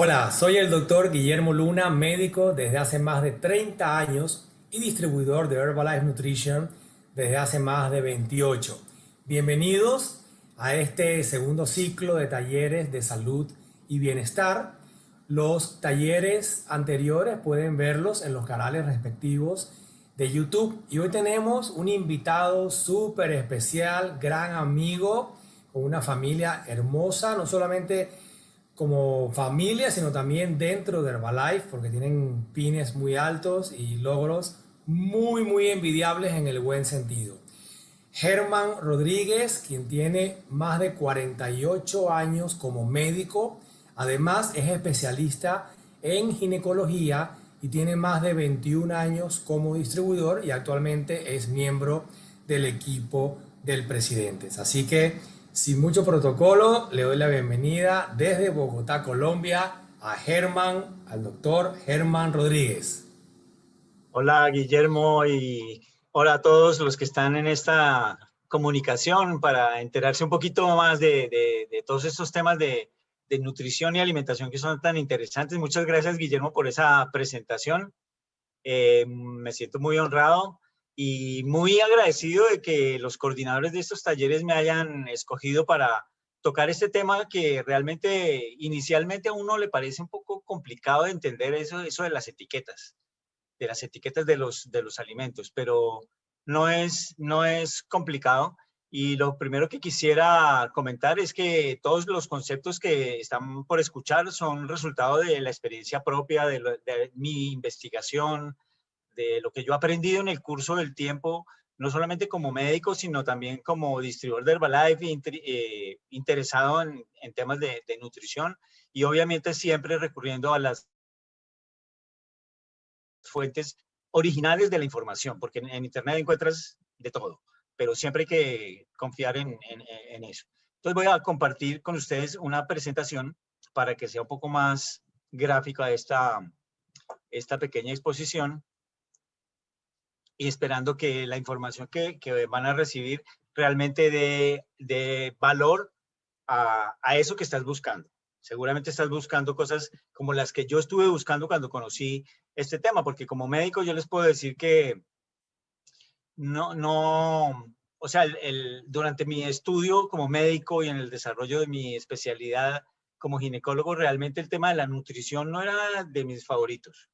Hola, soy el doctor Guillermo Luna, médico desde hace más de 30 años y distribuidor de Herbalife Nutrition desde hace más de 28. Bienvenidos a este segundo ciclo de talleres de salud y bienestar. Los talleres anteriores pueden verlos en los canales respectivos de YouTube. Y hoy tenemos un invitado súper especial, gran amigo, con una familia hermosa, no solamente como familia, sino también dentro de Herbalife, porque tienen pines muy altos y logros muy envidiables en el buen sentido. Germán Rodríguez, quien tiene más de 48 años como médico, además es especialista en ginecología y tiene más de 21 años como distribuidor y actualmente es miembro del equipo del presidente. Así que, sin mucho protocolo, le doy la bienvenida desde Bogotá, Colombia, a Germán, al doctor Germán Rodríguez. Hola Guillermo y hola a todos los que están en esta comunicación para enterarse un poquito más de todos estos temas de nutrición y alimentación que son tan interesantes. Muchas gracias Guillermo por esa presentación. Me siento muy honrado y muy agradecido de que los coordinadores de estos talleres me hayan escogido para tocar este tema que realmente inicialmente a uno le parece un poco complicado de entender eso de las etiquetas de los alimentos, pero no es complicado. Y lo primero que quisiera comentar es que todos los conceptos que están por escuchar son resultado de la experiencia propia, de mi investigación, de lo que yo he aprendido en el curso del tiempo, no solamente como médico, sino también como distribuidor de Herbalife, interesado en temas de nutrición y obviamente siempre recurriendo a las fuentes originales de la información, porque en Internet encuentras de todo, pero siempre hay que confiar en eso. Entonces voy a compartir con ustedes una presentación para que sea un poco más gráfica esta pequeña exposición y esperando que la información que van a recibir realmente dé valor a eso que estás buscando. Seguramente estás buscando cosas como las que yo estuve buscando cuando conocí este tema, porque como médico yo les puedo decir que o sea, durante mi estudio como médico y en el desarrollo de mi especialidad como ginecólogo, realmente el tema de la nutrición no era de mis favoritos.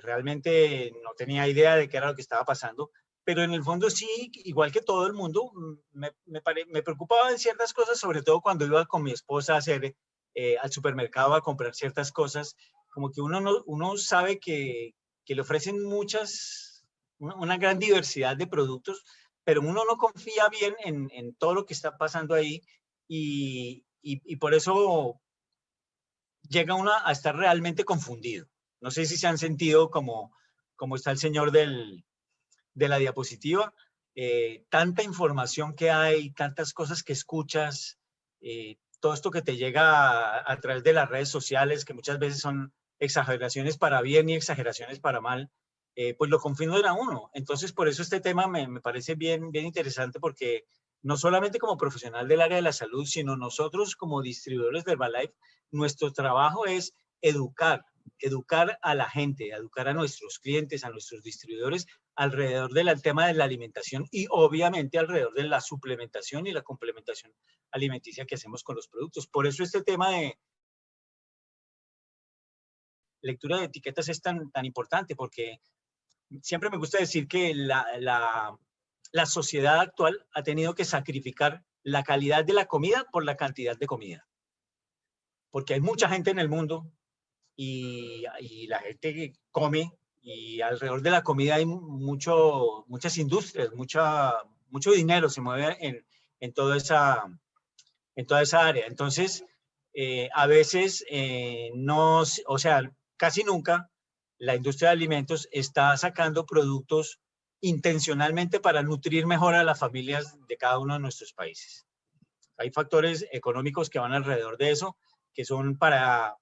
Realmente no tenía idea de qué era lo que estaba pasando, pero en el fondo sí, igual que todo el mundo, me preocupaba de ciertas cosas, sobre todo cuando iba con mi esposa a hacer al supermercado a comprar ciertas cosas, como que uno sabe que le ofrecen una gran diversidad de productos, pero uno no confía bien en todo lo que está pasando ahí y por eso llega uno a estar realmente confundido. No sé si se han sentido como está el señor de la diapositiva. Tanta información que hay, tantas cosas que escuchas, todo esto que te llega a través de las redes sociales, que muchas veces son exageraciones para bien y exageraciones para mal, pues lo confunden a uno. Entonces, por eso este tema me parece bien interesante porque no solamente como profesional del área de la salud, sino nosotros como distribuidores de Herbalife, nuestro trabajo es educar a la gente, educar a nuestros clientes, a nuestros distribuidores alrededor del tema de la alimentación y obviamente alrededor de la suplementación y la complementación alimenticia que hacemos con los productos. Por eso este tema de lectura de etiquetas es tan importante, porque siempre me gusta decir que la sociedad actual ha tenido que sacrificar la calidad de la comida por la cantidad de comida, porque hay mucha gente en el mundo y la gente come y alrededor de la comida hay muchas industrias, mucho dinero se mueve en, toda en toda esa área. Entonces, a veces no, o sea, casi nunca la industria de alimentos está sacando productos intencionalmente para nutrir mejor a las familias de cada uno de nuestros países. Hay factores económicos que van alrededor de eso, que son para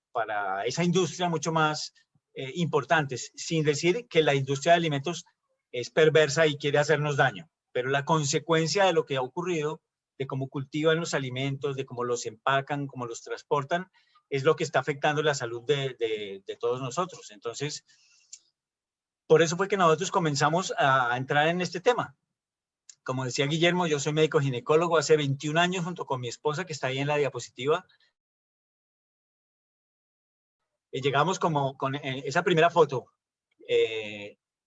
esa industria mucho más importantes, sin decir que la industria de alimentos es perversa y quiere hacernos daño, pero la consecuencia de lo que ha ocurrido, de cómo cultivan los alimentos, de cómo los empacan, cómo los transportan, es lo que está afectando la salud de todos nosotros. Entonces, por eso fue que nosotros comenzamos a entrar en este tema. Como decía Guillermo, yo soy médico ginecólogo hace 21 años junto con mi esposa, que está ahí en la diapositiva. Llegamos como con esa primera foto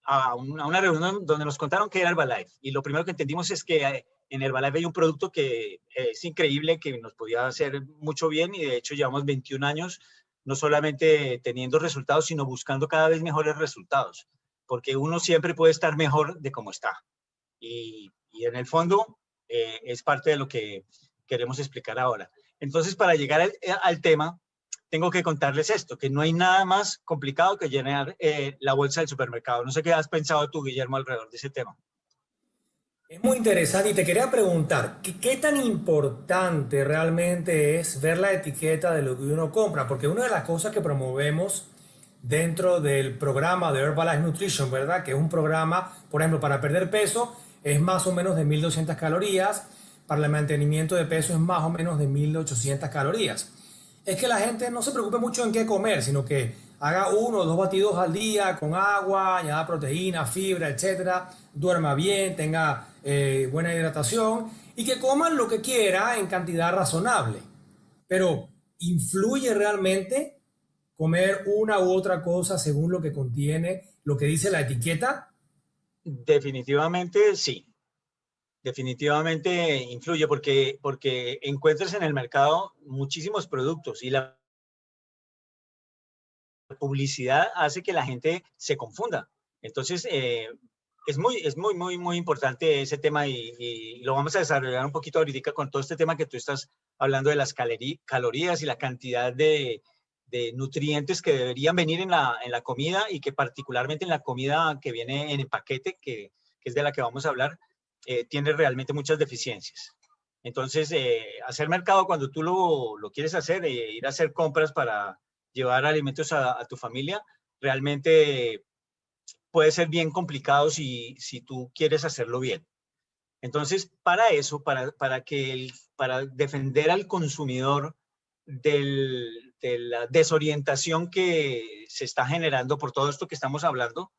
a una reunión donde nos contaron qué era Herbalife. Y lo primero que entendimos es que en Herbalife hay un producto que es increíble, que nos podía hacer mucho bien, y de hecho llevamos 21 años no solamente teniendo resultados, sino buscando cada vez mejores resultados, porque uno siempre puede estar mejor de cómo está. Y en el fondo es parte de lo que queremos explicar ahora. Entonces, para llegar al tema, tengo que contarles esto, que no hay nada más complicado que llenar la bolsa del supermercado. No sé qué has pensado tú, Guillermo, alrededor de ese tema. Es muy interesante y te quería preguntar, ¿qué tan importante realmente es ver la etiqueta de lo que uno compra? Porque una de las cosas que promovemos dentro del programa de Herbalife Nutrition, ¿verdad? Que es un programa, por ejemplo, para perder peso es más o menos de 1.200 calorías, para el mantenimiento de peso es más o menos de 1.800 calorías. Es que la gente no se preocupe mucho en qué comer, sino que haga 1 o 2 batidos al día con agua, añada proteína, fibra, etcétera, duerma bien, tenga buena hidratación y que coman lo que quiera en cantidad razonable. Pero ¿influye realmente comer una u otra cosa según lo que contiene, lo que dice la etiqueta? Definitivamente sí. Definitivamente influye porque encuentras en el mercado muchísimos productos y la publicidad hace que la gente se confunda. Entonces, muy importante ese tema y lo vamos a desarrollar un poquito ahorita con todo este tema que tú estás hablando de las calorías y la cantidad de nutrientes que deberían venir en la comida y que particularmente en la comida que viene en el paquete, que es de la que vamos a hablar, tiene realmente muchas deficiencias. Entonces, hacer mercado cuando tú lo quieres hacer, ir a hacer compras para llevar alimentos a tu familia, realmente puede ser bien complicado si tú quieres hacerlo bien. Entonces, para eso, para defender al consumidor de la desorientación que se está generando por todo esto que estamos hablando,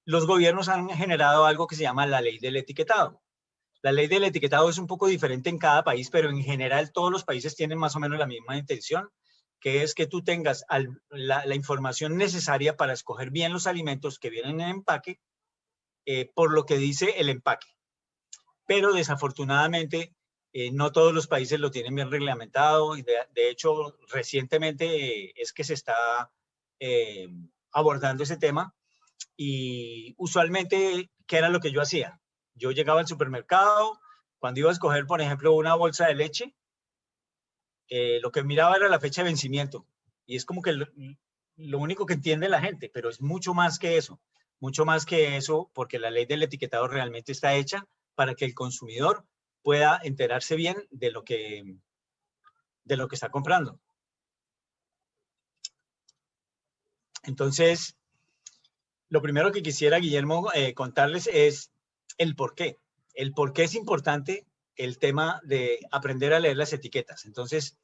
los gobiernos han generado algo que se llama la ley del etiquetado. La ley del etiquetado es un poco diferente en cada país, pero en general todos los países tienen más o menos la misma intención, que es que tú tengas la información necesaria para escoger bien los alimentos que vienen en empaque, por lo que dice el empaque. Pero desafortunadamente no todos los países lo tienen bien reglamentado y de hecho recientemente es que se está abordando ese tema y usualmente, ¿qué era lo que yo hacía? Yo llegaba al supermercado, cuando iba a escoger, por ejemplo, una bolsa de leche, lo que miraba era la fecha de vencimiento. Y es como que lo único que entiende la gente, pero es mucho más que eso, porque la ley del etiquetado realmente está hecha para que el consumidor pueda enterarse bien de lo que está comprando. Entonces, lo primero que quisiera, Guillermo, contarles es el por qué. El por qué es importante el tema de aprender a leer las etiquetas. Entonces,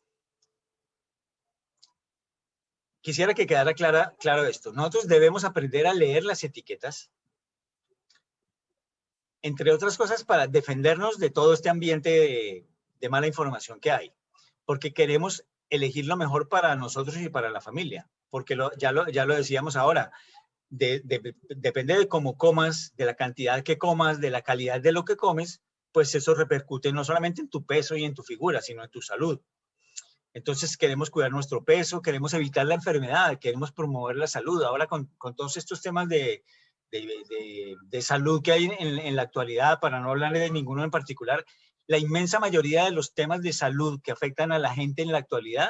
quisiera que quedara claro esto. Nosotros debemos aprender a leer las etiquetas, entre otras cosas, para defendernos de todo este ambiente de mala información que hay. Porque queremos elegir lo mejor para nosotros y para la familia. Porque ya lo decíamos ahora, depende de cómo comas, de la cantidad que comas, de la calidad de lo que comes, pues eso repercute no solamente en tu peso y en tu figura, sino en tu salud. Entonces queremos cuidar nuestro peso, queremos evitar la enfermedad, queremos promover la salud. Ahora con todos estos temas de salud que hay en la actualidad, para no hablar de ninguno en particular, la inmensa mayoría de los temas de salud que afectan a la gente en la actualidad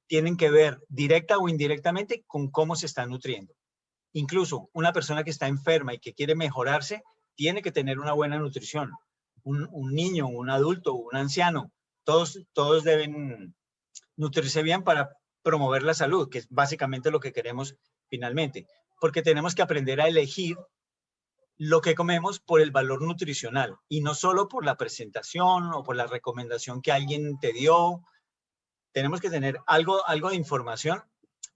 tienen que ver directa o indirectamente con cómo se está nutriendo. Incluso una persona que está enferma y que quiere mejorarse, tiene que tener una buena nutrición. Un niño, un adulto, un anciano, todos deben nutrirse bien para promover la salud, que es básicamente lo que queremos finalmente. Porque tenemos que aprender a elegir lo que comemos por el valor nutricional y no solo por la presentación o por la recomendación que alguien te dio. tenemos que tener algo de información,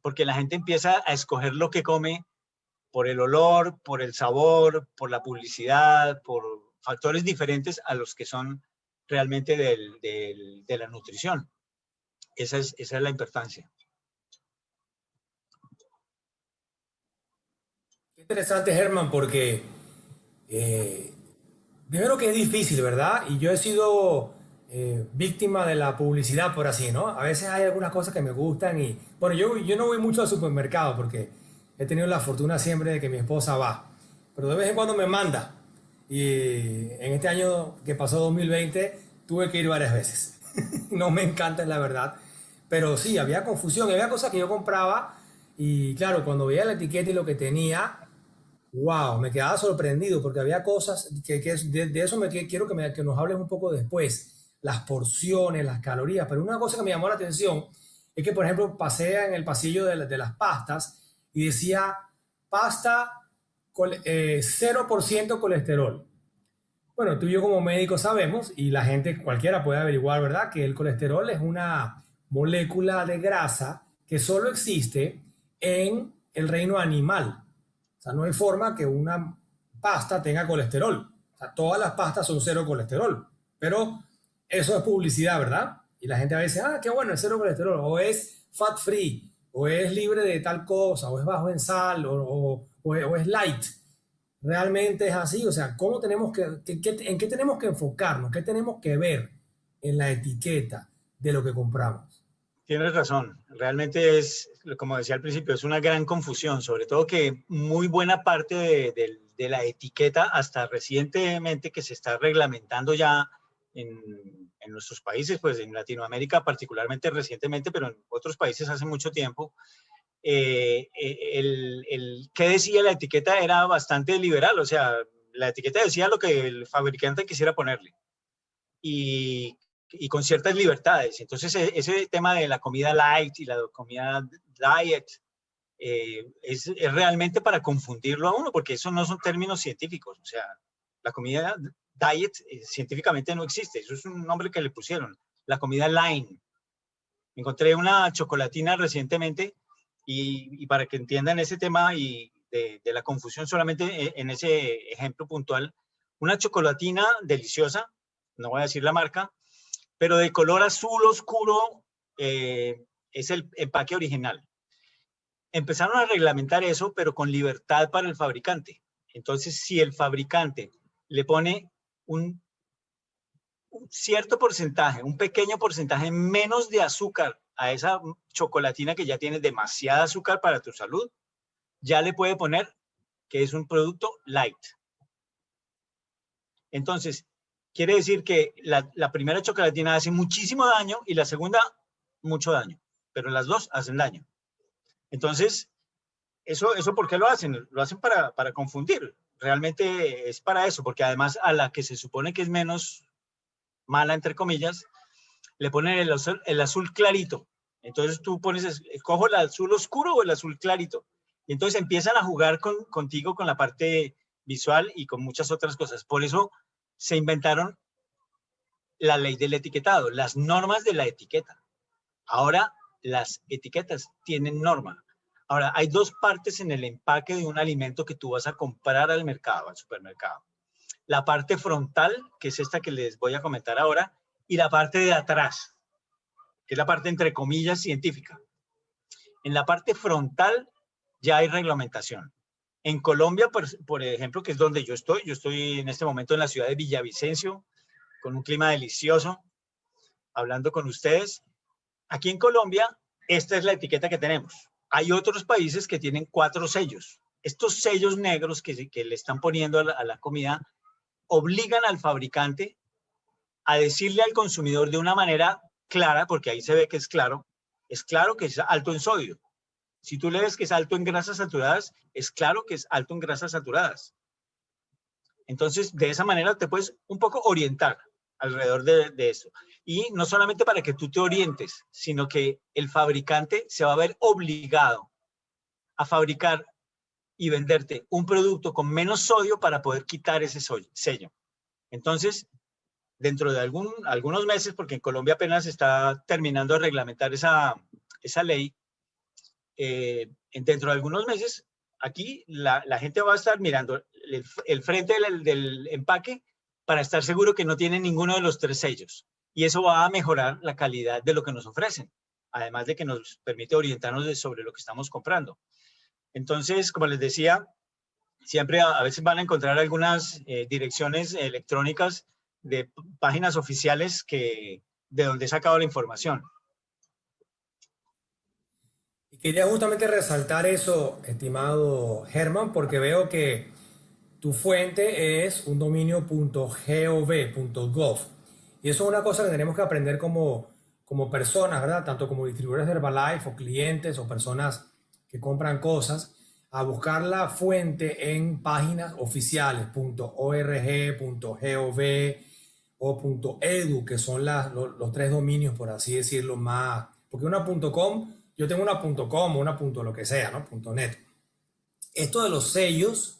porque la gente empieza a escoger lo que come por el olor, por el sabor, por la publicidad, por factores diferentes a los que son realmente de la nutrición. Esa es la importancia. Qué interesante, Germán, porque primero que es difícil, ¿verdad? Y yo he sido víctima de la publicidad, por así, ¿no? A veces hay algunas cosas que me gustan y, bueno, yo no voy mucho al supermercado porque he tenido la fortuna siempre de que mi esposa va, pero de vez en cuando me manda. Y en este año que pasó 2020 tuve que ir varias veces. No me encanta, la verdad. Pero sí, había confusión, había cosas que yo compraba y claro, cuando veía la etiqueta y lo que tenía, wow, me quedaba sorprendido porque había cosas que de eso quiero que nos hables un poco después, las porciones, las calorías, pero una cosa que me llamó la atención es que, por ejemplo, pasé en el pasillo de las pastas y decía pasta 0% colesterol. Bueno, tú y yo como médicos sabemos, y la gente cualquiera puede averiguar, ¿verdad? Que el colesterol es una molécula de grasa que solo existe en el reino animal. O sea, no hay forma que una pasta tenga colesterol. O sea, todas las pastas son cero colesterol. Pero eso es publicidad, ¿verdad? Y la gente a veces, ah, qué bueno, es cero colesterol. O es fat free, o es libre de tal cosa, o es bajo en sal, o es light. Realmente es así. O sea, ¿cómo tenemos en qué tenemos que enfocarnos? ¿Qué tenemos que ver en la etiqueta de lo que compramos? Tienes razón, realmente es, como decía al principio, es una gran confusión, sobre todo que muy buena parte de la etiqueta, hasta recientemente que se está reglamentando ya en nuestros países, pues en Latinoamérica particularmente recientemente, pero en otros países hace mucho tiempo, ¿qué decía la etiqueta? Era bastante liberal, o sea, la etiqueta decía lo que el fabricante quisiera ponerle. Y con ciertas libertades. Entonces, ese tema de la comida light y la comida diet es realmente para confundirlo a uno, porque eso no son términos científicos. O sea, la comida diet científicamente no existe. Eso es un nombre que le pusieron. La comida line. Encontré una chocolatina recientemente y para que entiendan ese tema y de la confusión solamente en ese ejemplo puntual, una chocolatina deliciosa, no voy a decir la marca, pero de color azul oscuro, es el empaque original. Empezaron a reglamentar eso, pero con libertad para el fabricante. Entonces, si el fabricante le pone un cierto porcentaje, un pequeño porcentaje menos de azúcar a esa chocolatina que ya tiene demasiada azúcar para tu salud, ya le puede poner que es un producto light. Entonces, quiere decir que la primera chocolatina hace muchísimo daño y la segunda mucho daño, pero las dos hacen daño. Entonces, ¿eso por qué lo hacen? Lo hacen para confundir. Realmente es para eso, porque además a la que se supone que es menos mala, entre comillas, le ponen el azul clarito. Entonces tú pones, escojo el azul oscuro o el azul clarito. Y entonces empiezan a jugar contigo con la parte visual y con muchas otras cosas. Por eso se inventaron la ley del etiquetado, las normas de la etiqueta. Ahora las etiquetas tienen norma. Ahora, hay dos partes en el empaque de un alimento que tú vas a comprar al mercado, al supermercado. La parte frontal, que es esta que les voy a comentar ahora, y la parte de atrás, que es la parte entre comillas científica. En la parte frontal ya hay reglamentación. En Colombia, por ejemplo, que es donde yo estoy en este momento en la ciudad de Villavicencio, con un clima delicioso, hablando con ustedes. Aquí en Colombia, esta es la etiqueta que tenemos. Hay otros países que tienen 4 sellos. Estos sellos negros que le están poniendo a la comida obligan al fabricante a decirle al consumidor de una manera clara, porque ahí se ve que es claro que es alto en sodio. Si tú lees que es alto en grasas saturadas, es claro que es alto en grasas saturadas. Entonces, de esa manera te puedes un poco orientar alrededor de eso. Y no solamente para que tú te orientes, sino que el fabricante se va a ver obligado a fabricar y venderte un producto con menos sodio para poder quitar ese sello. Entonces, dentro de algunos meses, porque en Colombia apenas está terminando de reglamentar esa ley, dentro de algunos meses, aquí la gente va a estar mirando el frente del empaque para estar seguro que no tiene ninguno de los 3 sellos. Y eso va a mejorar la calidad de lo que nos ofrecen, además de que nos permite orientarnos sobre lo que estamos comprando. Entonces, como les decía, siempre a veces van a encontrar algunas direcciones electrónicas de páginas oficiales de donde he sacado la información. Y quería justamente resaltar eso, estimado Germán, porque veo que tu fuente es un dominio .gov.gov. Y eso es una cosa que tenemos que aprender como personas, ¿verdad? Tanto como distribuidores de Herbalife o clientes o personas que compran cosas, a buscar la fuente en páginas oficiales, .org, .gov o .edu, que son los 3 dominios, por así decirlo, más. Porque una .com, yo tengo una .com o una .lo que sea, ¿no? .net. Esto de los sellos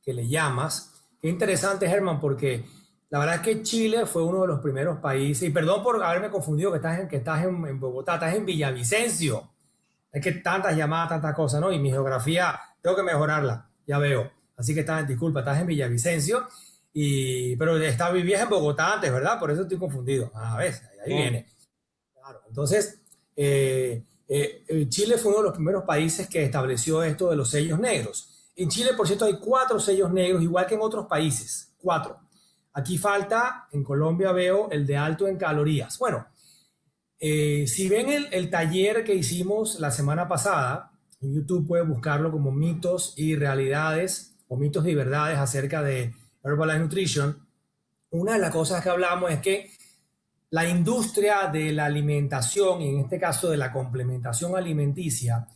que le llamas, qué interesante, Germán, porque la verdad es que Chile fue uno de los primeros países, y perdón por haberme confundido que estás en Bogotá, estás en Villavicencio. Es que tantas llamadas, tantas cosas, ¿no? Y mi geografía tengo que mejorarla, ya veo. Así que disculpa, estás en Villavicencio, pero vivías en Bogotá antes, ¿verdad? Por eso estoy confundido. A ver, ahí viene. Claro, entonces, Chile fue uno de los primeros países que estableció esto de los sellos negros. En Chile, por cierto, hay 4 sellos negros, igual que en otros países. 4. Aquí falta, en Colombia veo, el de alto en calorías. Bueno, si ven el taller que hicimos la semana pasada, en YouTube pueden buscarlo como mitos y realidades o mitos y verdades acerca de Herbalife Nutrition. Una de las cosas que hablamos es que la industria de la alimentación, y en este caso de la complementación alimenticia,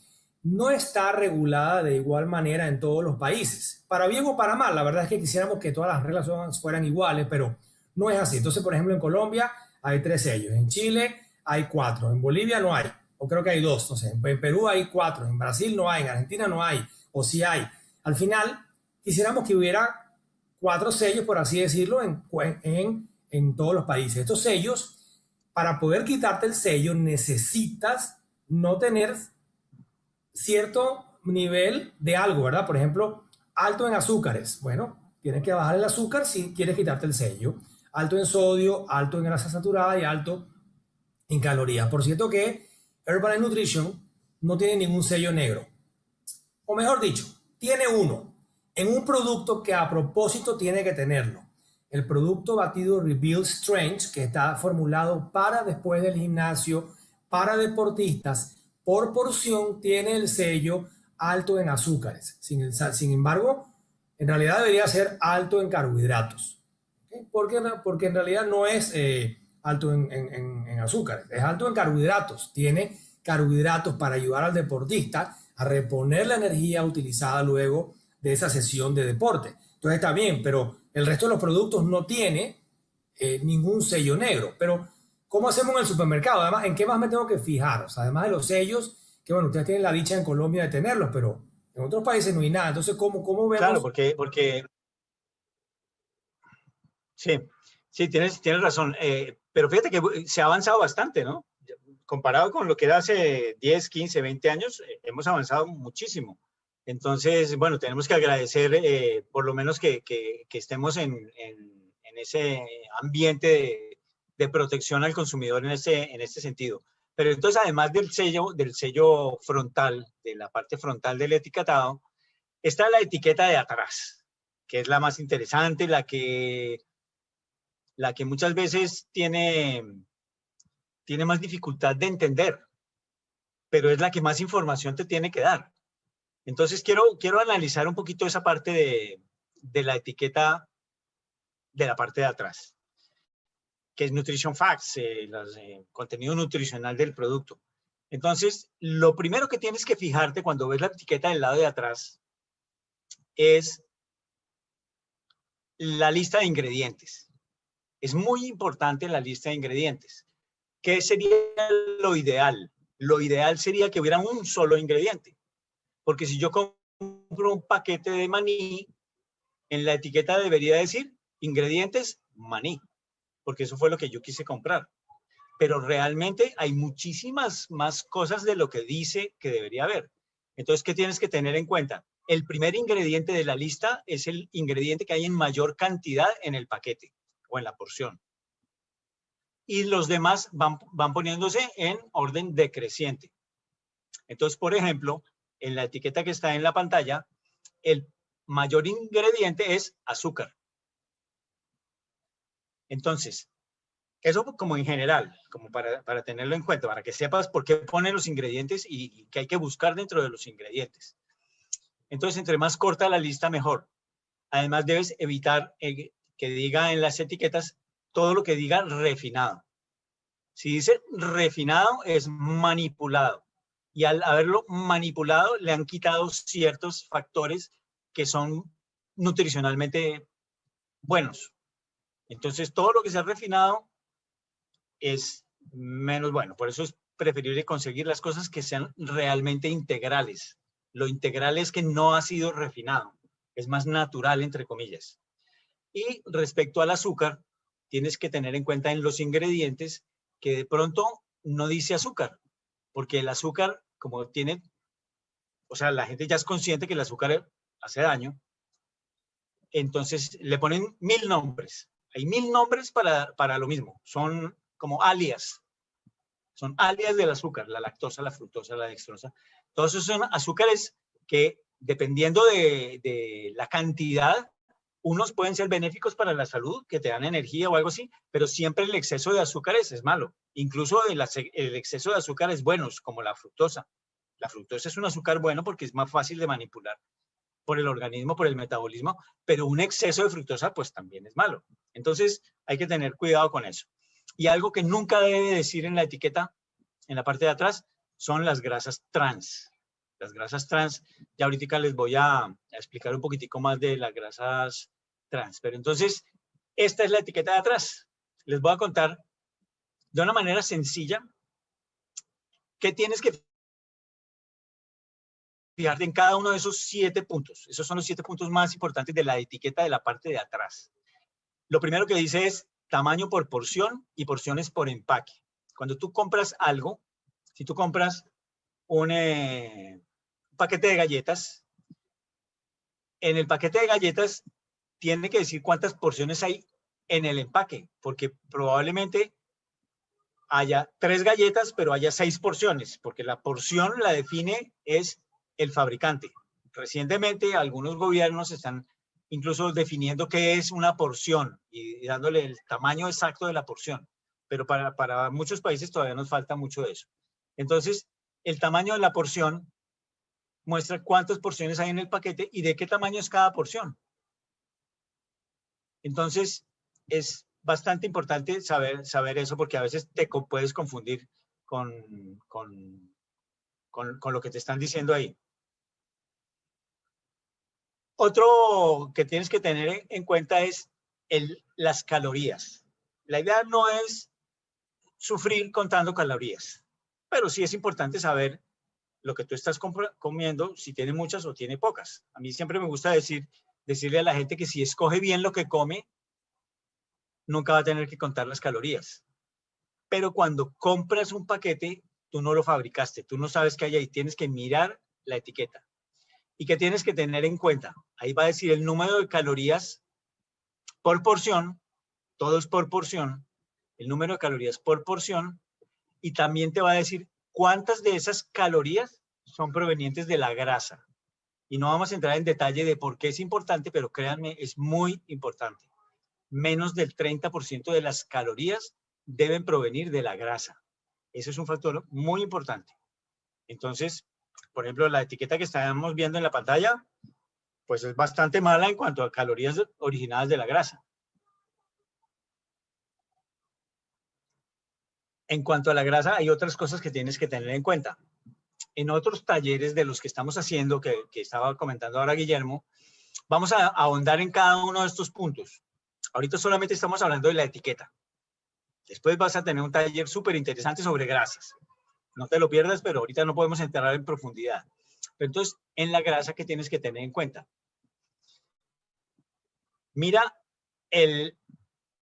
no está regulada de igual manera en todos los países. Para bien o para mal, la verdad es que quisiéramos que todas las reglas fueran iguales, pero no es así. Entonces, por ejemplo, en Colombia hay 3 sellos, en Chile hay 4, en Bolivia no hay, o creo que hay 2, no sé, en Perú hay 4, en Brasil no hay, en Argentina no hay, o sí hay. Al final, quisiéramos que hubiera 4 sellos, por así decirlo, en todos los países. Estos sellos, para poder quitarte el sello, necesitas no tener cierto nivel de algo, ¿verdad? Por ejemplo, alto en azúcares. Bueno, tienes que bajar el azúcar si quieres quitarte el sello. Alto en sodio, alto en grasa saturada y alto en calorías. Por cierto que Herbalife Nutrition no tiene ningún sello negro. O mejor dicho, tiene uno en un producto que a propósito tiene que tenerlo. El producto batido Rebuild Strength, que está formulado para después del gimnasio, para deportistas, por porción tiene el sello alto en azúcares. Sin embargo, en realidad debería ser alto en carbohidratos. ¿Okay? Porque en realidad no es alto en azúcares, es alto en carbohidratos. Tiene carbohidratos para ayudar al deportista a reponer la energía utilizada luego de esa sesión de deporte. Entonces está bien, pero el resto de los productos no tiene ningún sello negro. Pero, ¿cómo hacemos en el supermercado? Además, ¿en qué más me tengo que fijar? O sea, además de los sellos, que bueno, ustedes tienen la dicha en Colombia de tenerlos, pero en otros países no hay nada. Entonces, ¿cómo vemos? Claro, porque sí, tienes razón. Pero fíjate que se ha avanzado bastante, ¿no? Comparado con lo que era hace 10, 15, 20 años, hemos avanzado muchísimo. Entonces, bueno, tenemos que agradecer por lo menos que estemos en ese ambiente de protección al consumidor en este sentido. Pero entonces, además del sello frontal, de la parte frontal del etiquetado, está la etiqueta de atrás, que es la más interesante, la que muchas veces tiene más dificultad de entender, pero es la que más información te tiene que dar. Entonces, quiero analizar un poquito esa parte de la etiqueta de la parte de atrás, que es Nutrition Facts, contenido nutricional del producto. Entonces, lo primero que tienes que fijarte cuando ves la etiqueta del lado de atrás es la lista de ingredientes. Es muy importante la lista de ingredientes. ¿Qué sería lo ideal? Lo ideal sería que hubiera un solo ingrediente. Porque si yo compro un paquete de maní, en la etiqueta debería decir ingredientes maní. porque eso fue lo que yo quise comprar. Pero realmente hay muchísimas más cosas de lo que dice que debería haber. Entonces, ¿qué tienes que tener en cuenta? El primer ingrediente de la lista es el ingrediente que hay en mayor cantidad en el paquete o en la porción. Y los demás van poniéndose en orden decreciente. Entonces, por ejemplo, en la etiqueta que está en la pantalla, el mayor ingrediente es azúcar. Entonces, eso como en general, como para tenerlo en cuenta, para que sepas por qué ponen los ingredientes y qué hay que buscar dentro de los ingredientes. Entonces, entre más corta la lista, mejor. Además, debes evitar que diga en las etiquetas todo lo que diga refinado. Si dice refinado, es manipulado. Y al haberlo manipulado, le han quitado ciertos factores que son nutricionalmente buenos. Entonces, todo lo que sea refinado es menos bueno. Por eso es preferible conseguir las cosas que sean realmente integrales. Lo integral es que no ha sido refinado. Es más natural, entre comillas. Y respecto al azúcar, tienes que tener en cuenta en los ingredientes que de pronto no dice azúcar, porque el azúcar, como tiene, o sea, la gente ya es consciente que el azúcar hace daño, entonces le ponen 1000 nombres. Hay 1000 nombres para lo mismo, son como alias. Son alias del azúcar, la lactosa, la fructosa, la dextrosa. Todos esos son azúcares que, dependiendo de la cantidad, unos pueden ser benéficos para la salud, que te dan energía o algo así, pero siempre el exceso de azúcares es malo. Incluso el exceso de azúcares buenos, como la fructosa. La fructosa es un azúcar bueno porque es más fácil de manipular por el organismo, por el metabolismo, pero un exceso de fructosa pues también es malo. Entonces hay que tener cuidado con eso. Y algo que nunca debe decir en la etiqueta, en la parte de atrás, son las grasas trans. Las grasas trans, ya ahorita les voy a explicar un poquitico más de las grasas trans. Pero entonces, esta es la etiqueta de atrás. Les voy a contar de una manera sencilla qué tienes que fijarte en cada uno de esos 7 puntos. Esos son los 7 puntos más importantes de la etiqueta de la parte de atrás. Lo primero que dice es tamaño por porción y porciones por empaque. Cuando tú compras algo, si tú compras un paquete de galletas, en el paquete de galletas tiene que decir cuántas porciones hay en el empaque, porque probablemente haya 3 galletas, pero haya 6 porciones, porque la porción la define es el fabricante. Recientemente algunos gobiernos están incluso definiendo qué es una porción y dándole el tamaño exacto de la porción, pero para muchos países todavía nos falta mucho de eso. Entonces, el tamaño de la porción muestra cuántas porciones hay en el paquete y de qué tamaño es cada porción. Entonces, es bastante importante saber eso porque a veces te puedes confundir con lo que te están diciendo ahí. Otro que tienes que tener en cuenta es las calorías. La idea no es sufrir contando calorías, pero sí es importante saber lo que tú estás comiendo, si tiene muchas o tiene pocas. A mí siempre me gusta decirle a la gente que si escoge bien lo que come, nunca va a tener que contar las calorías. Pero cuando compras un paquete, tú no lo fabricaste, tú no sabes qué hay ahí, tienes que mirar la etiqueta. ¿Y qué tienes que tener en cuenta? Ahí va a decir el número de calorías por porción, todo es por porción, el número de calorías por porción, y también te va a decir cuántas de esas calorías son provenientes de la grasa. Y no vamos a entrar en detalle de por qué es importante, pero créanme, es muy importante. Menos del 30% de las calorías deben provenir de la grasa. Ese es un factor muy importante. Entonces, por ejemplo, la etiqueta que estamos viendo en la pantalla, pues es bastante mala en cuanto a calorías originadas de la grasa. En cuanto a la grasa, hay otras cosas que tienes que tener en cuenta. En otros talleres de los que estamos haciendo, que estaba comentando ahora Guillermo, vamos a ahondar en cada uno de estos puntos. Ahorita solamente estamos hablando de la etiqueta. Después vas a tener un taller súper interesante sobre grasas. No te lo pierdas, pero ahorita no podemos entrar en profundidad. Pero entonces, en la grasa, ¿qué tienes que tener en cuenta? Mira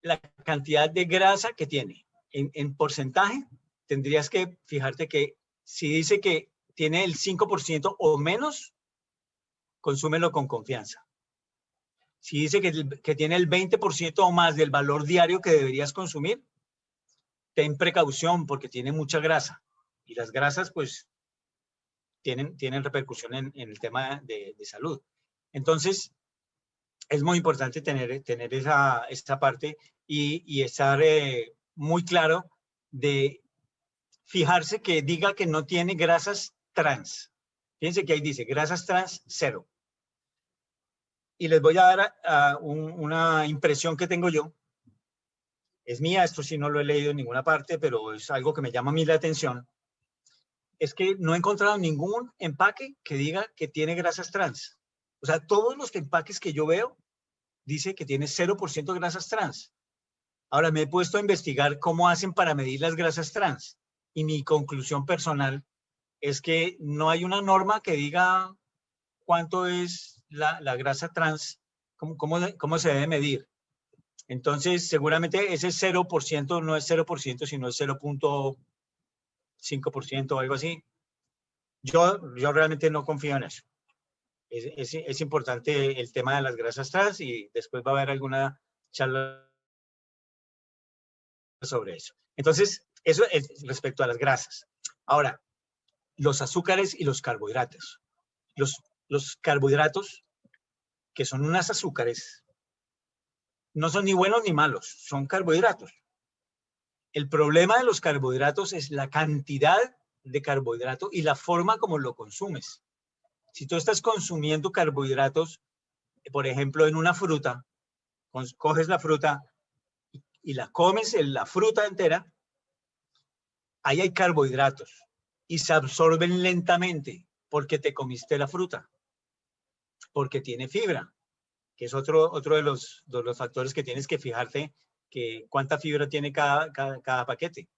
la cantidad de grasa que tiene. En porcentaje, tendrías que fijarte que si dice que tiene el 5% o menos, consúmelo con confianza. Si dice que tiene el 20% o más del valor diario que deberías consumir, ten precaución porque tiene mucha grasa. Y las grasas, pues, tienen repercusión en el tema de salud. Entonces, es muy importante tener esta parte y estar muy claro de fijarse que diga que no tiene grasas trans. Fíjense que ahí dice grasas trans 0. Y les voy a dar una impresión que tengo yo. Es mía, esto sí no lo he leído en ninguna parte, pero es algo que me llama a mí la atención. Es que no he encontrado ningún empaque que diga que tiene grasas trans. O sea, todos los empaques que yo veo dice que tiene 0% grasas trans. Ahora me he puesto a investigar cómo hacen para medir las grasas trans. Y mi conclusión personal es que no hay una norma que diga cuánto es la grasa trans, cómo se debe medir. Entonces, seguramente ese 0% no es 0%, sino es 0.5% o algo así. Yo realmente no confío en eso. Es importante el tema de las grasas trans y después va a haber alguna charla sobre eso. Entonces, eso es respecto a las grasas. Ahora, los azúcares y los carbohidratos. Los carbohidratos, que son unas azúcares, no son ni buenos ni malos, son carbohidratos. El problema de los carbohidratos es la cantidad de carbohidrato y la forma como lo consumes. Si tú estás consumiendo carbohidratos, por ejemplo, en una fruta, coges la fruta y la comes en la fruta entera, ahí hay carbohidratos y se absorben lentamente porque te comiste la fruta, porque tiene fibra, que es otro de los factores que tienes que fijarte, que cuánta fibra tiene cada paquete.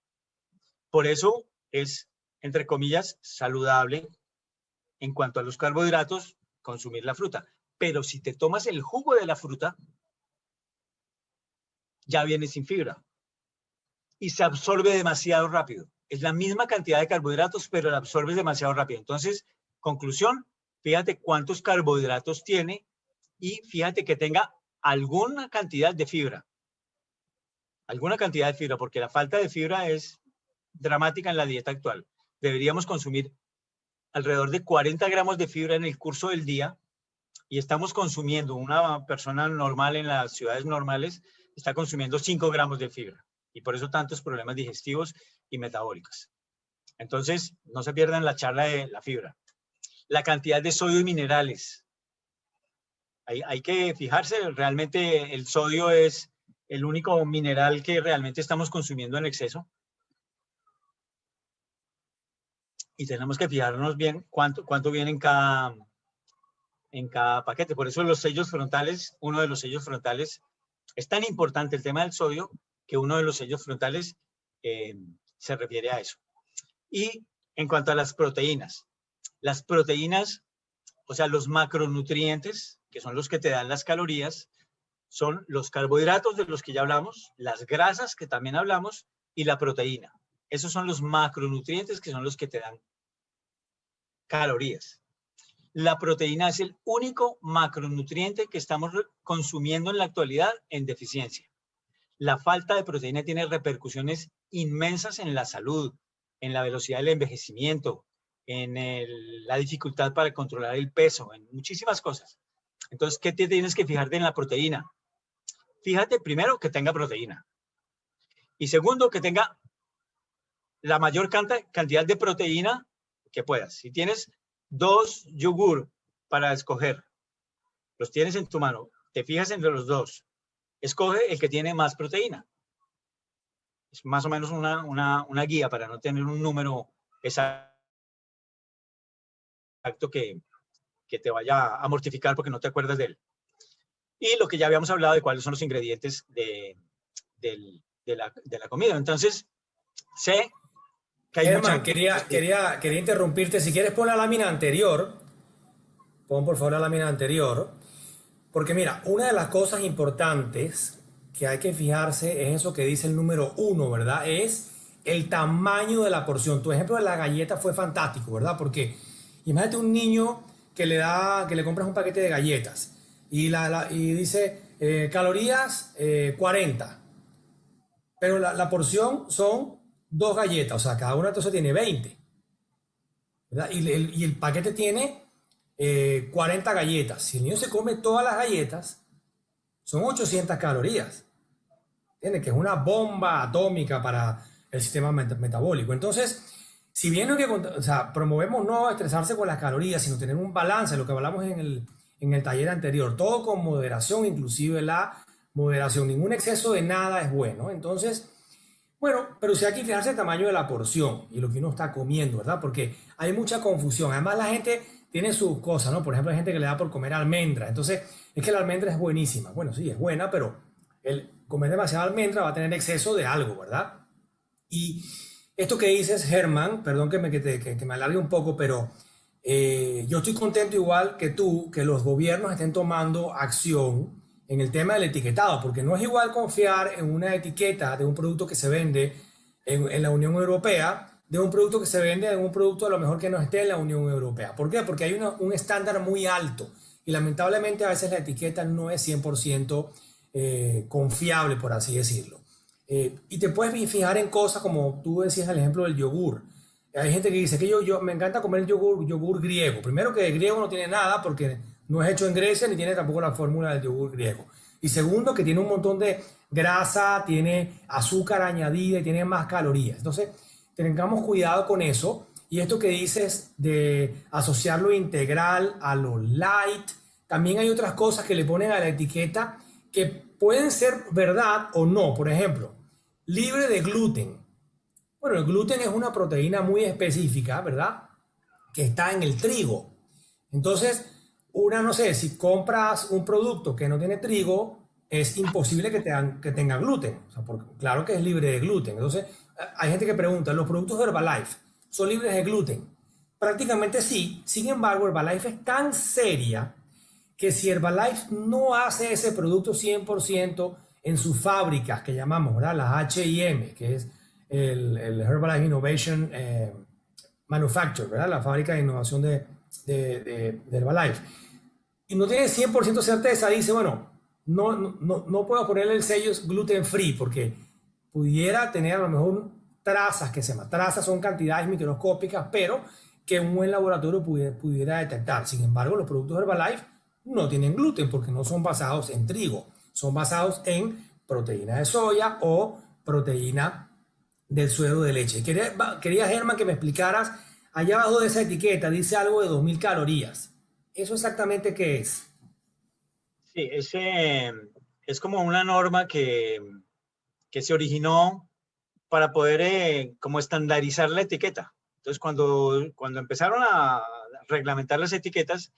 Por eso es, entre comillas, saludable en cuanto a los carbohidratos, consumir la fruta. Pero si te tomas el jugo de la fruta, ya viene sin fibra y se absorbe demasiado rápido. Es la misma cantidad de carbohidratos, pero la absorbes demasiado rápido. Entonces, conclusión, fíjate cuántos carbohidratos tiene y fíjate que tenga alguna cantidad de fibra. Alguna cantidad de fibra, porque la falta de fibra es dramática en la dieta actual. Deberíamos consumir alrededor de 40 gramos de fibra en el curso del día y estamos consumiendo, una persona normal en las ciudades normales está consumiendo 5 gramos de fibra y por eso tantos problemas digestivos y metabólicos. Entonces, no se pierdan la charla de la fibra. La cantidad de sodio y minerales. Hay que fijarse, realmente el sodio es el único mineral que realmente estamos consumiendo en exceso. Y tenemos que fijarnos bien cuánto viene en cada paquete. Por eso los sellos frontales, uno de los sellos frontales, es tan importante el tema del sodio que uno de los sellos frontales se refiere a eso. Y en cuanto a las proteínas, o sea, los macronutrientes, que son los que te dan las calorías, son los carbohidratos de los que ya hablamos, las grasas que también hablamos y la proteína. Esos son los macronutrientes que son los que te dan calorías. La proteína es el único macronutriente que estamos consumiendo en la actualidad en deficiencia. La falta de proteína tiene repercusiones inmensas en la salud, en la velocidad del envejecimiento, en la dificultad para controlar el peso, en muchísimas cosas. Entonces, ¿qué te tienes que fijarte en la proteína? Fíjate primero que tenga proteína. Y segundo, que tenga la mayor cantidad de proteína que puedas. Si tienes 2 yogur para escoger, los tienes en tu mano, te fijas entre los dos, escoge el que tiene más proteína. Es más o menos una guía para no tener un número exacto que te vaya a mortificar porque no te acuerdas de él. Y lo que ya habíamos hablado de cuáles son los ingredientes de la comida. Entonces, sé que hay Germán, quería interrumpirte. Si quieres, pon la lámina anterior. Pon por favor la lámina anterior. Porque mira, una de las cosas importantes que hay que fijarse es eso que dice el número uno, ¿verdad? Es el tamaño de la porción. Tu ejemplo de la galleta fue fantástico, ¿verdad? Porque imagínate un niño que le compras un paquete de galletas y dice calorías 40, pero la porción son dos galletas, o sea, cada una entonces tiene 20, ¿verdad? Y el paquete tiene 40 galletas. Si el niño se come todas las galletas, son 800 calorías. ¿Entiendes? Que es una bomba atómica para el sistema metabólico. Entonces, si bien no hay que, o sea, promovemos no estresarse con las calorías, sino tener un balance, lo que hablamos en el taller anterior, todo con moderación, inclusive la moderación. Ningún exceso de nada es bueno. Entonces, bueno, pero sí hay que fijarse el tamaño de la porción y lo que uno está comiendo, ¿verdad? Porque hay mucha confusión. Además, la gente tiene sus cosas, ¿no? Por ejemplo, hay gente que le da por comer almendra. Entonces, es que la almendra es buenísima. Bueno, sí, es buena, pero el comer demasiada almendra va a tener exceso de algo, ¿verdad? Y esto que dices, Germán, perdón que me alargue un poco, pero yo estoy contento igual que tú, que los gobiernos estén tomando acción en el tema del etiquetado, porque no es igual confiar en una etiqueta de un producto que se vende en la Unión Europea de un producto que se vende en un producto a lo mejor que no esté en la Unión Europea. ¿Por qué? Porque hay un estándar muy alto y lamentablemente a veces la etiqueta no es 100% confiable, por así decirlo. Y te puedes fijar en cosas como tú decías el ejemplo del yogur. Hay gente que dice que yo me encanta comer el yogur griego. Primero que el griego no tiene nada porque no es hecho en Grecia ni tiene tampoco la fórmula del yogur griego. Y segundo que tiene un montón de grasa, tiene azúcar añadida y tiene más calorías. Entonces, tengamos cuidado con eso. Y esto que dices de asociar lo integral a lo light, también hay otras cosas que le ponen a la etiqueta que pueden ser verdad o no. Por ejemplo, libre de gluten. Bueno, el gluten es una proteína muy específica, ¿verdad? Que está en el trigo. Entonces, no sé, si compras un producto que no tiene trigo, es imposible que tenga gluten. O sea, claro que es libre de gluten. Entonces, hay gente que pregunta, ¿los productos de Herbalife son libres de gluten? Prácticamente sí. Sin embargo, Herbalife es tan seria que si Herbalife no hace ese producto 100% en sus fábricas, que llamamos, ¿verdad? Las H&M, que es el Herbalife Innovation Manufacture, ¿verdad? La fábrica de innovación de Herbalife. Y no tiene 100% certeza, dice, bueno, no puedo ponerle el sello gluten free porque pudiera tener a lo mejor trazas, que se llaman trazas, son cantidades microscópicas, pero que un buen laboratorio pudiera detectar. Sin embargo, los productos Herbalife no tienen gluten porque no son basados en trigo, son basados en proteína de soya o proteína del suero de leche. Quería Germán, que me explicaras, allá abajo de esa etiqueta dice algo de 2000 calorías. ¿Eso exactamente qué es? Sí, es como una norma que se originó para poder como estandarizar la etiqueta. Entonces, cuando empezaron a reglamentar las etiquetas,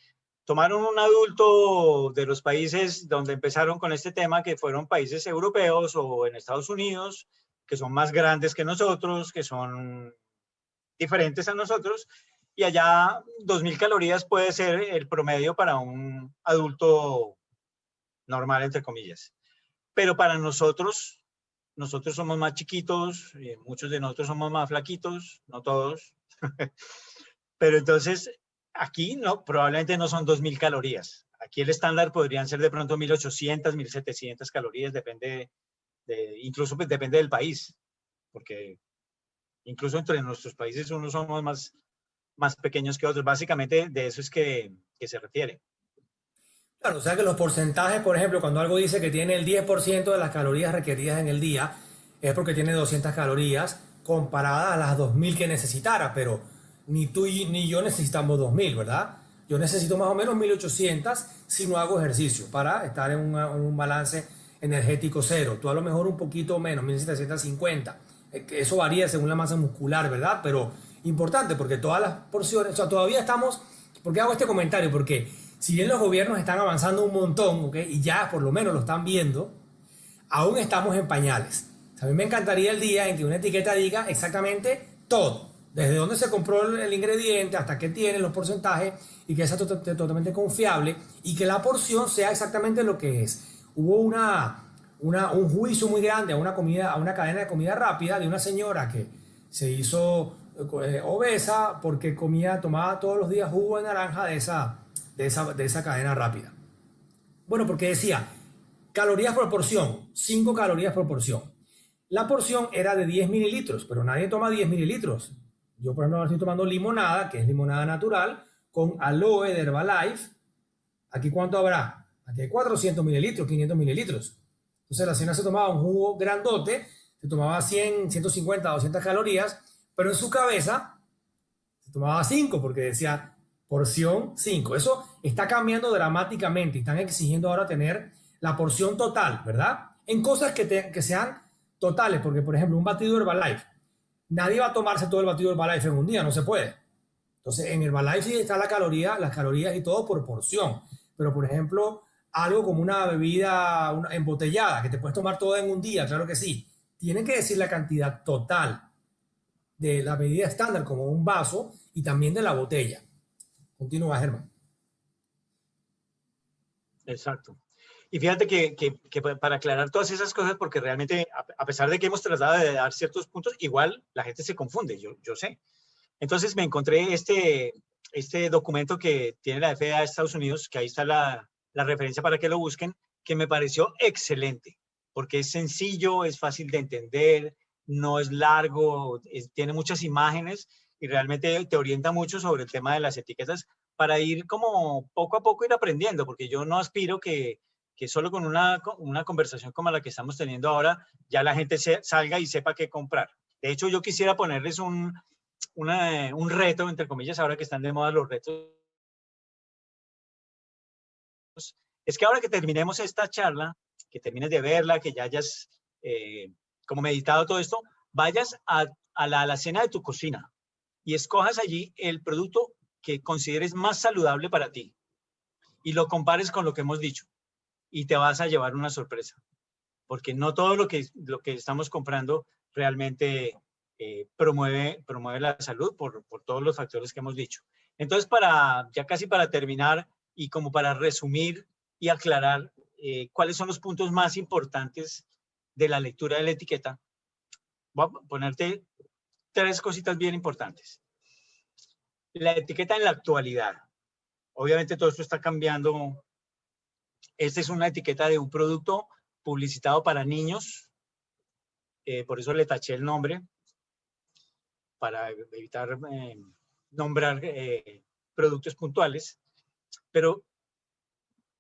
tomaron un adulto de los países donde empezaron con este tema, que fueron países europeos o en Estados Unidos, que son más grandes que nosotros, que son diferentes a nosotros, y allá 2000 calorías puede ser el promedio para un adulto normal, entre comillas. Pero para nosotros somos más chiquitos, muchos de nosotros somos más flaquitos, no todos. Pero entonces, aquí no, probablemente no son 2000 calorías. Aquí el estándar podrían ser de pronto 1800, 1700 calorías, incluso pues, depende del país, porque incluso entre nuestros países unos somos más pequeños que otros. Básicamente de eso es que se refiere. Claro, o sea que los porcentajes, por ejemplo, cuando algo dice que tiene el 10% de las calorías requeridas en el día, es porque tiene 200 calorías comparadas a las 2000 que necesitara, pero ni tú ni yo necesitamos 2000, ¿verdad? Yo necesito más o menos 1800 si no hago ejercicio para estar en un balance energético cero. Tú a lo mejor un poquito menos, 1750. Eso varía según la masa muscular, ¿verdad? Pero importante porque todas las porciones, o sea, todavía estamos. ¿Por qué hago este comentario? Porque si bien los gobiernos están avanzando un montón, ¿ok? Y ya por lo menos lo están viendo, aún estamos en pañales. O sea, a mí me encantaría el día en que una etiqueta diga exactamente todo, desde dónde se compró el ingrediente hasta qué tiene los porcentajes y que sea totalmente confiable y que la porción sea exactamente lo que es. Hubo un juicio muy grande a una comida, a una cadena de comida rápida de una señora que se hizo obesa porque tomaba todos los días jugo de naranja de esa cadena rápida. Bueno, porque decía, calorías por porción, 5 calorías por porción. La porción era de 10 mililitros, pero nadie toma 10 mililitros. Yo, por ejemplo, estoy tomando limonada, que es limonada natural, con aloe de Herbalife. ¿Aquí cuánto habrá? Aquí hay 400 mililitros, 500 mililitros. Entonces la señora se tomaba un jugo grandote, se tomaba 100, 150, 200 calorías, pero en su cabeza se tomaba 5 porque decía porción 5. Eso está cambiando dramáticamente y están exigiendo ahora tener la porción total, ¿verdad? En cosas que sean totales, porque por ejemplo un batido Herbalife, nadie va a tomarse todo el batido Herbalife en un día, no se puede. Entonces en Herbalife sí está las calorías y todo por porción, pero por ejemplo algo como una bebida embotellada, que te puedes tomar todo en un día, claro que sí, tienen que decir la cantidad total de la medida estándar, como un vaso, y también de la botella. Continúa, Germán. Exacto. Y fíjate que para aclarar todas esas cosas, porque realmente, a pesar de que hemos tratado de dar ciertos puntos, igual la gente se confunde, yo sé. Entonces me encontré este documento que tiene la FDA de Estados Unidos, que ahí está la referencia para que lo busquen, que me pareció excelente, porque es sencillo, es fácil de entender, no es largo, tiene muchas imágenes y realmente te orienta mucho sobre el tema de las etiquetas para ir como poco a poco ir aprendiendo, porque yo no aspiro que solo con una conversación como la que estamos teniendo ahora, ya la gente salga y sepa qué comprar. De hecho, yo quisiera ponerles un reto, entre comillas, ahora que están de moda los retos. Es que ahora que terminemos esta charla, que termines de verla, que ya hayas como meditado todo esto, vayas a la alacena de tu cocina y escojas allí el producto que consideres más saludable para ti y lo compares con lo que hemos dicho y te vas a llevar una sorpresa, porque no todo lo que estamos comprando realmente promueve la salud por todos los factores que hemos dicho. Entonces, ya casi para terminar y como para resumir y aclarar cuáles son los puntos más importantes de la lectura de la etiqueta, voy a ponerte 3 cositas bien importantes. La etiqueta en la actualidad. Obviamente todo esto está cambiando. Esta es una etiqueta de un producto publicitado para niños, por eso le taché el nombre, para evitar nombrar productos puntuales. Pero,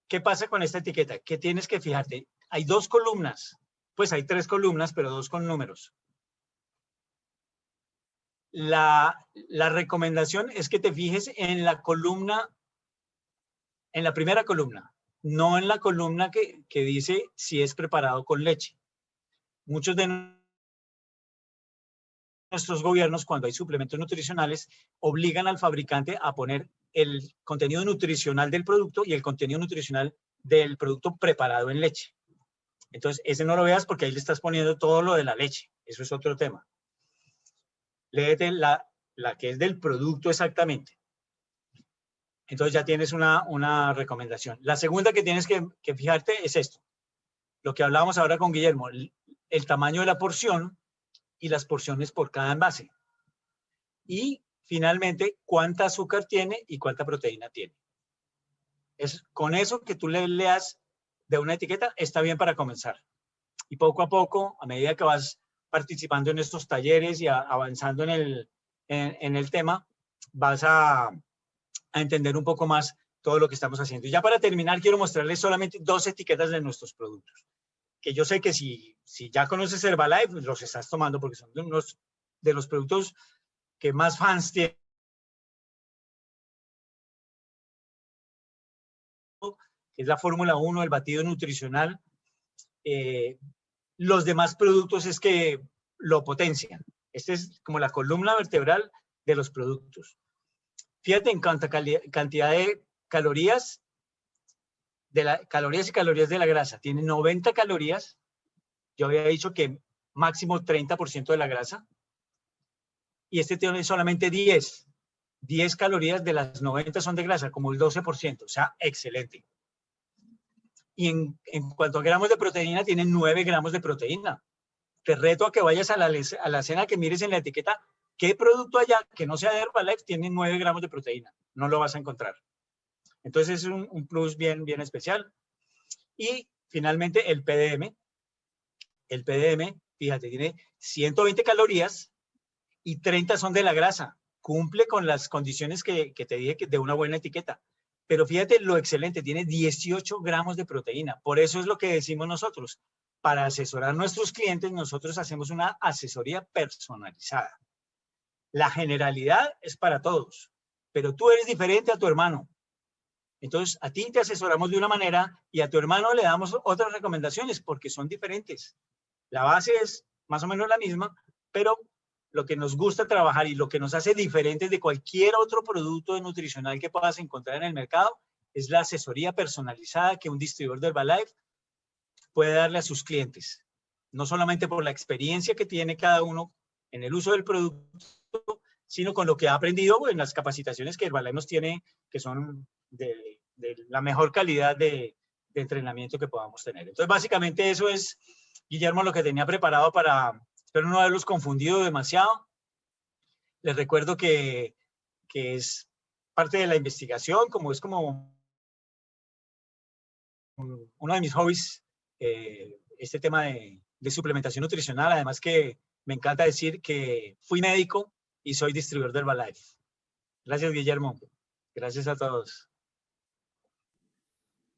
¿qué pasa con esta etiqueta? ¿Qué tienes que fijarte? Hay 2 columnas, pues hay 3 columnas, pero 2 con números. La recomendación es que te fijes en la columna, en la primera columna, no en la columna que dice si es preparado con leche. Muchos de nuestros gobiernos, cuando hay suplementos nutricionales, obligan al fabricante a poner el contenido nutricional del producto y el contenido nutricional del producto preparado en leche. Entonces, ese no lo veas porque ahí le estás poniendo todo lo de la leche. Eso es otro tema. Léete la que es del producto exactamente. Entonces ya tienes una recomendación. La segunda que tienes que fijarte es esto. Lo que hablábamos ahora con Guillermo, el tamaño de la porción y las porciones por cada envase. Y finalmente, cuánta azúcar tiene y cuánta proteína tiene. Con eso que tú le leas de una etiqueta, está bien para comenzar. Y poco a poco, a medida que vas participando en estos talleres y avanzando en el tema, vas a entender un poco más todo lo que estamos haciendo. Y ya para terminar, quiero mostrarles solamente 2 etiquetas de nuestros productos, que yo sé que si ya conoces Herbalife, los estás tomando porque son unos de los productos que más fans tienen. Es la Fórmula 1, el batido nutricional. Los demás productos es que lo potencian. Esta es como la columna vertebral de los productos. Fíjate en cuánta cantidad de calorías, calorías y calorías de la grasa. Tiene 90 calorías. Yo había dicho que máximo 30% de la grasa. Y este tiene solamente 10. 10 calorías de las 90 son de grasa, como el 12%. O sea, excelente. y en cuanto a gramos de proteína, tiene 9 gramos de proteína. Te reto a que vayas a la cena, que mires en la etiqueta qué producto allá que no sea de Herbalife tiene 9 gramos de proteína. No lo vas a encontrar. Entonces es un plus bien especial. Y finalmente el PDM. El PDM, fíjate, tiene 120 calorías y 30 son de la grasa. Cumple con las condiciones que te dije de una buena etiqueta. Pero fíjate lo excelente, tiene 18 gramos de proteína. Por eso es lo que decimos nosotros. Para asesorar a nuestros clientes, nosotros hacemos una asesoría personalizada. La generalidad es para todos, pero tú eres diferente a tu hermano. Entonces, a ti te asesoramos de una manera y a tu hermano le damos otras recomendaciones porque son diferentes. La base es más o menos la misma, pero lo que nos gusta trabajar y lo que nos hace diferentes de cualquier otro producto nutricional que puedas encontrar en el mercado es la asesoría personalizada que un distribuidor de Herbalife puede darle a sus clientes. No solamente por la experiencia que tiene cada uno en el uso del producto, sino con lo que ha aprendido en las capacitaciones que Herbalife nos tiene, que son de la mejor calidad de entrenamiento que podamos tener. Entonces, básicamente eso es, Guillermo, lo que tenía preparado para, espero no haberlos confundido demasiado. Les recuerdo que es parte de la investigación, como es como uno de mis hobbies, este tema de suplementación nutricional. Además que me encanta decir que fui médico y soy distribuidor de Herbalife. Gracias, Guillermo. Gracias a todos.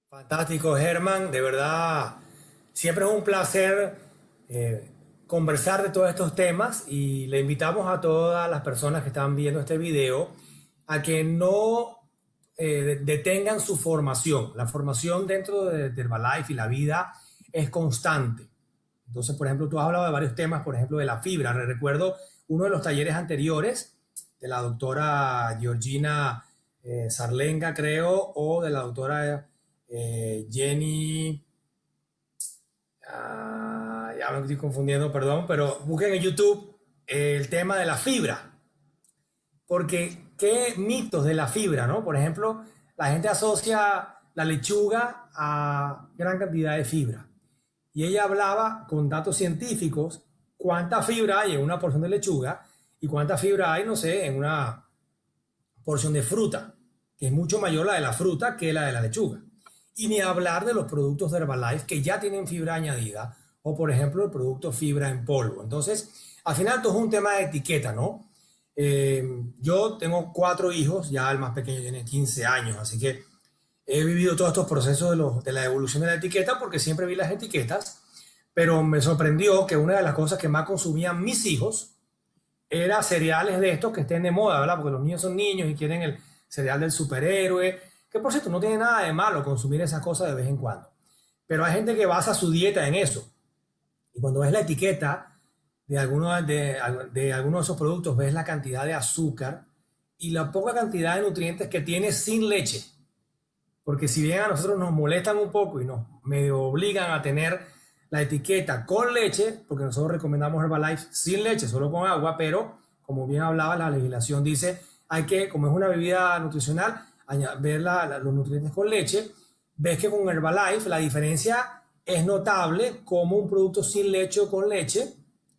Fantástico, Germán. De verdad, siempre es un placer conversar de todos estos temas y le invitamos a todas las personas que están viendo este video a que no detengan su formación. La formación dentro de Herbalife y la vida es constante. Entonces, por ejemplo, tú has hablado de varios temas, por ejemplo, de la fibra. Recuerdo uno de los talleres anteriores de la doctora Georgina Sarlenga, creo, o de la doctora Jenny, ya me estoy confundiendo, perdón, pero busquen en YouTube el tema de la fibra, porque qué mitos de la fibra, ¿no? Por ejemplo, la gente asocia la lechuga a gran cantidad de fibra, y ella hablaba con datos científicos cuánta fibra hay en una porción de lechuga y cuánta fibra hay, no sé, en una porción de fruta, que es mucho mayor la de la fruta que la de la lechuga. Y ni hablar de los productos de Herbalife que ya tienen fibra añadida, o por ejemplo el producto fibra en polvo. Entonces, al final todo es un tema de etiqueta, ¿no? Yo tengo 4 hijos, ya el más pequeño tiene 15 años, así que he vivido todos estos procesos de la evolución de la etiqueta porque siempre vi las etiquetas, pero me sorprendió que una de las cosas que más consumían mis hijos era cereales de estos que estén de moda, ¿verdad? Porque los niños son niños y quieren el cereal del superhéroe, que por cierto no tiene nada de malo consumir esas cosas de vez en cuando. Pero hay gente que basa su dieta en eso. Y cuando ves la etiqueta de algunos de esos productos, ves la cantidad de azúcar y la poca cantidad de nutrientes que tiene sin leche. Porque si bien a nosotros nos molestan un poco y nos medio obligan a tener la etiqueta con leche, porque nosotros recomendamos Herbalife sin leche, solo con agua, pero como bien hablaba, la legislación dice, hay que, como es una bebida nutricional, ver los nutrientes con leche. Ves que con Herbalife la diferencia es notable, como un producto sin leche o con leche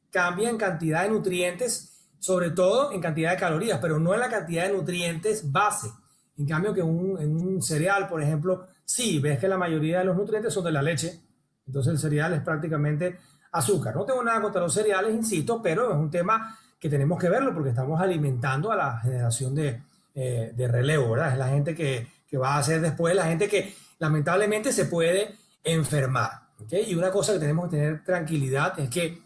cambia en cantidad de nutrientes, sobre todo en cantidad de calorías, pero no en la cantidad de nutrientes base. En cambio que en un cereal, por ejemplo, sí, ves que la mayoría de los nutrientes son de la leche. Entonces el cereal es prácticamente azúcar. No tengo nada contra los cereales, insisto, pero es un tema que tenemos que verlo porque estamos alimentando a la generación de relevo, ¿verdad? Es la gente que va a ser después, la gente que lamentablemente se puede enfermar, ¿okay? Y una cosa que tenemos que tener tranquilidad es que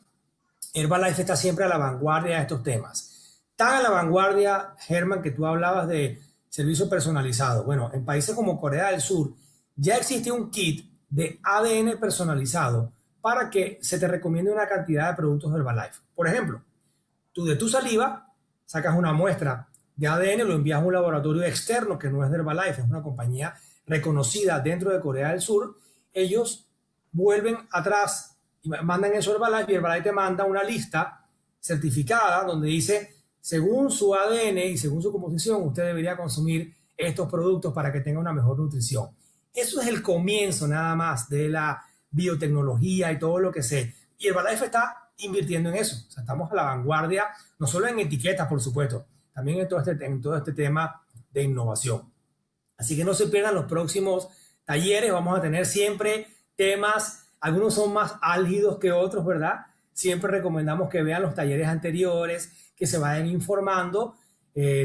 Herbalife está siempre a la vanguardia de estos temas. Tan a la vanguardia, Germán, que tú hablabas de servicio personalizado. Bueno, en países como Corea del Sur ya existe un kit de ADN personalizado para que se te recomiende una cantidad de productos de Herbalife. Por ejemplo, tú de tu saliva sacas una muestra de ADN, lo envías a un laboratorio externo que no es de Herbalife, es una compañía reconocida dentro de Corea del Sur. Ellos vuelven atrás y mandan eso a Herbalife y Herbalife te manda una lista certificada donde dice, según su ADN y según su composición, usted debería consumir estos productos para que tenga una mejor nutrición. Eso es el comienzo nada más de la biotecnología y todo lo que sé. Y Herbalife está invirtiendo en eso. O sea, estamos a la vanguardia, no solo en etiquetas, por supuesto, también en todo este tema de innovación. Así que no se pierdan los próximos talleres. Vamos a tener siempre temas, algunos son más álgidos que otros, ¿verdad? Siempre recomendamos que vean los talleres anteriores, que se vayan informando.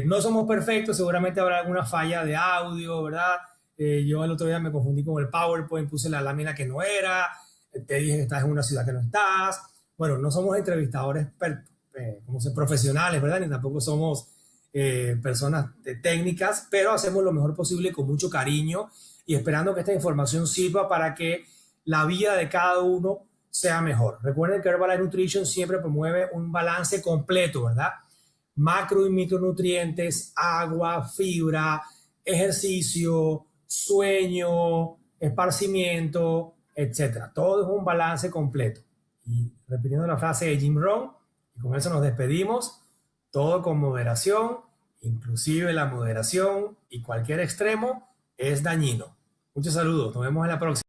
No somos perfectos, seguramente habrá alguna falla de audio, ¿verdad? Yo el otro día me confundí con el PowerPoint, puse la lámina que no era, te dije que estás en una ciudad que no estás. Bueno, no somos entrevistadores como se, profesionales, ¿verdad? Ni tampoco somos personas técnicas, pero hacemos lo mejor posible con mucho cariño y esperando que esta información sirva para que la vida de cada uno sea mejor. Recuerden que Herbalife Nutrition siempre promueve un balance completo, ¿verdad? Macro y micronutrientes, agua, fibra, ejercicio, sueño, esparcimiento, etcétera. Todo es un balance completo. Y repitiendo la frase de Jim Rohn, y con eso nos despedimos, todo con moderación, inclusive la moderación y cualquier extremo es dañino. Muchos saludos, nos vemos en la próxima.